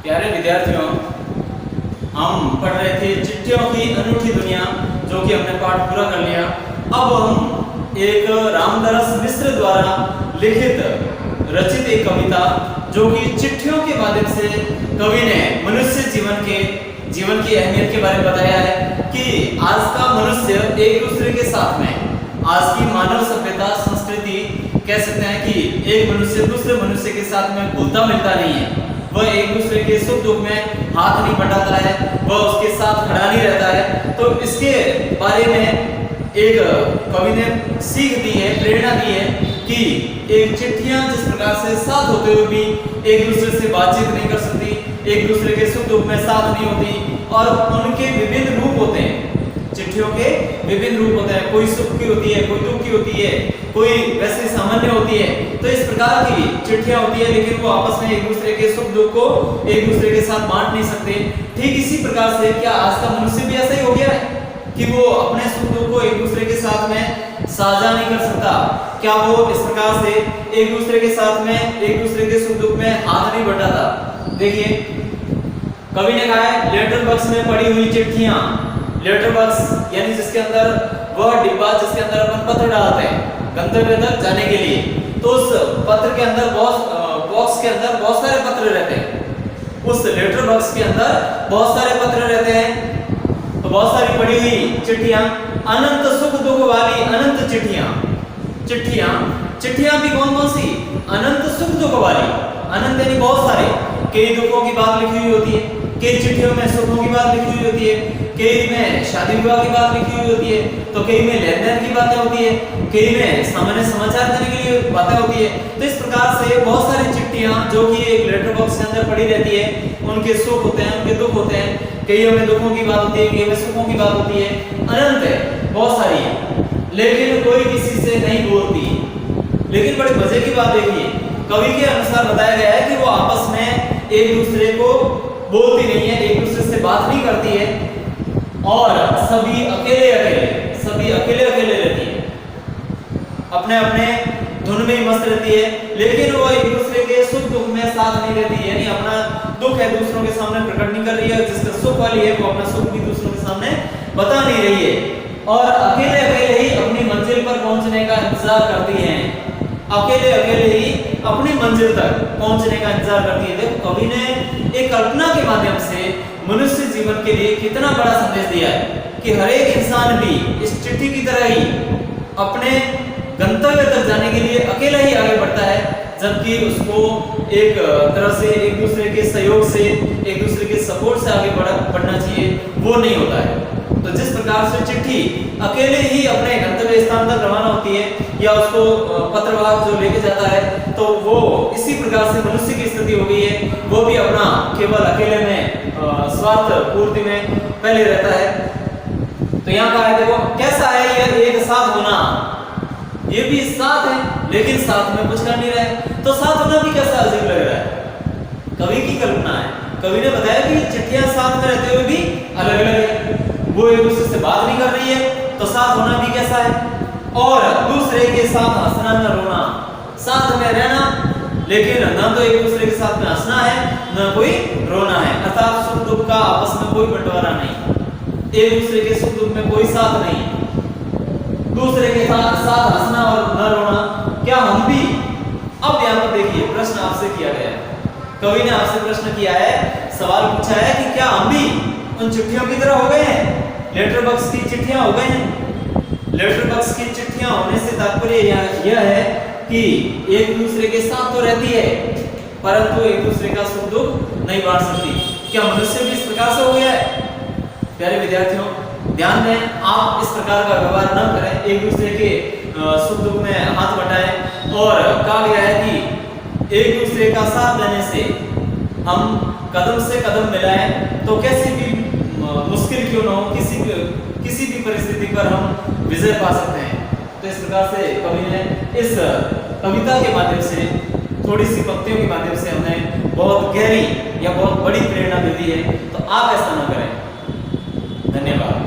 प्यारे विद्यार्थियों, हम पढ़ रहे थे चिट्ठियों की अनूठी दुनिया, जो कि हमने पाठ पूरा कर लिया। अब हम एक रामदास मिश्र द्वारा लिखित रचित एक कविता, जो कि चिट्ठियों के माध्यम से कवि ने मनुष्य जीवन की अहमियत के बारे में बताया है कि आज का मनुष्य एक दूसरे के साथ में, आज की मानव सभ्यता संस्कृति कह सकते हैं कि एक मनुष्य दूसरे मनुष्य के साथ में घुलता मिलता नहीं है। वह एक दूसरे के सुख दुख में हाथ नहीं बटाता है, वह उसके साथ खड़ा नहीं रहता है। तो इसके बारे में एक कवि ने सीख दी है, प्रेरणा दी है कि एक चिट्ठियां जिस प्रकार से साथ होते हुए भी एक दूसरे से बातचीत नहीं कर सकती, एक दूसरे के सुख दुख में साथ नहीं होती, और उनके विभिन्न रूप होते हैं। चिट्ठियों के विभिन्न रूप होते हैं, कोई सुख की होती है, कोई दुख की होती है, कोई वैसे सामान्य होती है। तो इस प्रकार की चिट्ठियां होती है, लेकिन वो आपस में एक दूसरे के सुख दुख को एक दूसरे के साथ बांट नहीं सकते। ठीक इसी प्रकार से क्या आज का मनुष्य भी ऐसा ही हो गया है कि वो अपने सुख दुख को एक दूसरे के साथ में साझा नहीं कर सकता? क्या वो इस प्रकार से एक दूसरे के साथ में एक दूसरे के सुख दुख में हाथ नहीं बटाता? देखिए, कवि ने कहा है लेटर बॉक्स में पड़ी हुई चिट्ठियां। लेटर बॉक्स यानी जिसके अंदर वह डिब्बा जिसके अंदर अपन पत्र डालते हैं गंतव्य तक जाने के लिए। तो उस पत्र के अंदर बॉक्स के अंदर बहुत सारे पत्र रहते हैं। उस लेटर बॉक्स के अंदर बहुत सारे पत्र रहते हैं। तो बहुत सारी पड़ी हुई चिट्ठियां, अनंत सुख दुख वाली अनंत चिट्ठियां भी कौन कौन सी? अनंत सुख दुख वाली। अनंत यानी बहुत सारे, कई दुखों की बात लिखी हुई होती है, कई चिट्ठियों में सुखों की बात लिखी हुई होती है, कई में शादी विवाह की बात लिखी हुई होती है, तो कई में लेन देन की बातें होती है, कई में सामान्य समाचार देने के लिए बातें होती है। तो इस प्रकार से बहुत सारी चिट्ठियां जो कि एक लेटर बॉक्स के अंदर पड़ी रहती है, उनके सुख होते हैं, उनके दुख होते हैं, कईयों में दुखों की बात होती है, कई में सुखों की बात होती है। अनंत है, बहुत सारी है, लेकिन कोई किसी से नहीं बोलती। लेकिन बड़े मजे की बात देखिए, कवि के अनुसार बताया गया है कि वो आपस में एक दूसरे को बोलती नहीं है, एक दूसरे से बात नहीं करती है, और सभी अकेले अकेले रहती है, अपने अपने धुन में ही मस्त रहती है। लेकिन वो एक दूसरे के सुख दुख में साथ नहीं रहती है, यानी अपना दुख है दूसरों के सामने प्रकट नहीं कर रही है, जिसका सुख वाली है वो अपना सुख भी दूसरों के सामने बता नहीं रही है, और अकेले अकेले ही अपनी मंजिल पर पहुंचने का इंतजार करती है। अकेले ही अपनी मंजिल तक पहुंचने का इंतजार करती है। देखो, कवि ने एक कल्पना के माध्यम से मनुष्य जीवन के लिए कितना बड़ा संदेश दिया है कि हर एक इंसान भी इस चिट्ठी की तरह ही अपने गंतव्य तक जाने के लिए अकेला ही आगे बढ़ता है, जबकि उसको एक तरह से एक दूसरे के सहयोग से, एक दूसरे के सपोर्ट से आगे बढ़ना चाहिए, वो नहीं होता है। तो जिस प्रकार से चिट्ठी अकेले ही अपने गंतव्य स्थान तक रवाना होती है, या उसको पत्रवाहक जो लेके जाता है, तो वो इसी प्रकार से मनुष्य की स्थिति हो गई है। वो भी अपना केवल अकेले में स्वार्थ पूर्ति में पहले रहता है। तो यहाँ कहा है, देखो कैसा है यह एक साथ होना। ये भी साथ है, लेकिन साथ में कुछ कर नहीं रहे, तो साथ होना भी कैसा अजीब लग रहा है। कवि की कल्पना है, कवि ने बताया कि चिट्ठियां साथ में रहते हुए भी अलग अलग है, वो एक दूसरे से बात नहीं कर रही है, तो साथ होना भी कैसा है। और दूसरे के साथ हंसना न रोना, साथ में रहना, लेकिन न तो एक दूसरे के साथ में हंसना है, न कोई रोना है, अर्थात सुख दुख का आपस में कोई बंटवारा नहीं, एक दूसरे के सुख दुख में कोई साथ नहीं, दूसरे के साथ हंसना और न रोना। क्या हम भी? अब यहाँ पर देखिए, प्रश्न आपसे किया गया है, कवि ने आपसे प्रश्न किया है, सवाल पूछा है कि क्या हम भी उन चिट्ठियों की तरह हो गए हैं? लेटर बॉक्स की चिट्ठियां हो गए हैं। लेटर बॉक्स की चिट्ठियां होने से तात्पर्य यह है कि एक दूसरे के साथ तो रहती है, परंतु एक दूसरे का सुख दुख नहीं बांट सकती। क्या मनुष्य भी इस प्रकार से हो गया है? प्यारे विद्यार्थियों, ध्यान दें, आप इस प्रकार का व्यवहार न करें, एक दूसरे के सुख दुख में हाथ बटाएं। और कहा गया है कि एक दूसरे का साथ देने से हम कदम से कदम मिलाएं, तो कैसी भी मुश्किल क्यों न हो, किसी भी परिस्थिति पर हम विजय पा सकते हैं। तो इस प्रकार से कवि ने इस कविता के माध्यम से, थोड़ी सी पंक्तियों के माध्यम से हमें बहुत गहरी या बहुत बड़ी प्रेरणा दे दी है। तो आप ऐसा न करें। धन्यवाद।